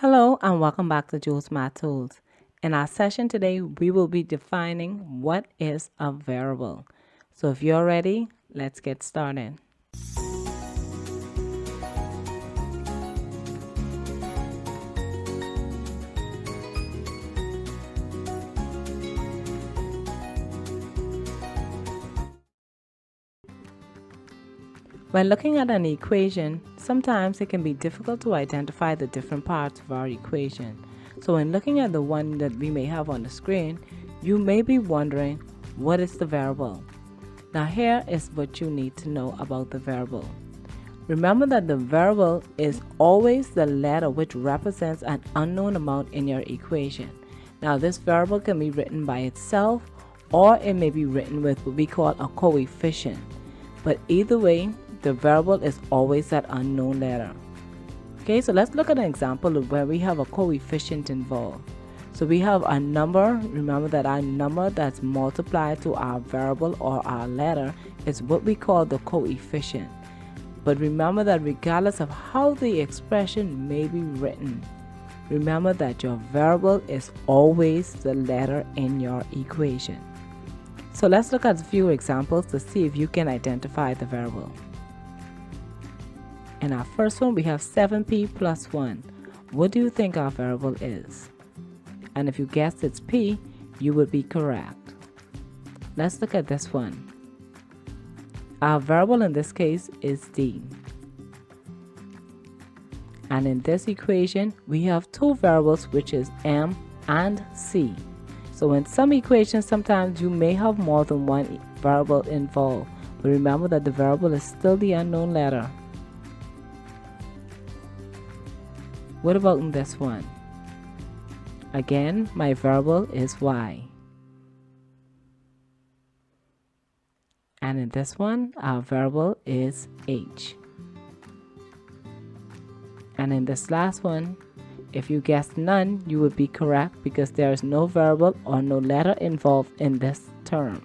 Hello and welcome back to Jules Math Tools. In our session today, we will be defining what is a variable. So if you're ready, let's get started. When looking at an equation, sometimes it can be difficult to identify the different parts of our equation. So when looking at the one that we may have on the screen, you may be wondering, what is the variable? Now here is what you need to know about the variable. Remember that the variable is always the letter which represents an unknown amount in your equation. Now this variable can be written by itself, or it may be written with what we call a coefficient. But either way, the variable is always that unknown letter. Okay, so let's look at an example of where we have a coefficient involved. So we have a number. Remember that our number that's multiplied to our variable or our letter is what we call the coefficient. But remember that regardless of how the expression may be written, remember that your variable is always the letter in your equation. So let's look at a few examples to see if you can identify the variable. In our first one, we have 7p plus 1. What do you think our variable is? And if you guessed it's p, you would be correct. Let's look at this one. Our variable in this case is d. And in this equation, we have two variables, which is m and c. So in some equations, sometimes you may have more than one variable involved. But remember that the variable is still the unknown letter. What about in this one? Again, my variable is y. And in this one, our variable is h. And in this last one, if you guessed none, you would be correct because there is no variable or no letter involved in this term.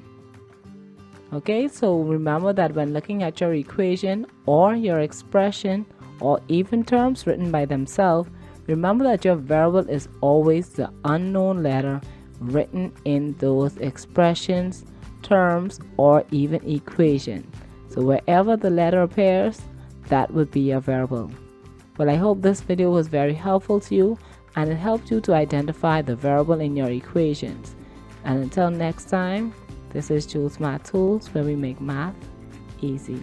Okay, so remember that when looking at your equation or your expression or even terms written by themselves, remember that your variable is always the unknown letter written in those expressions, terms, or even equation. So wherever the letter appears, that would be your variable. Well, I hope this video was very helpful to you and it helped you to identify the variable in your equations. And until next time, this is Jules Math Tools, where we make math easy.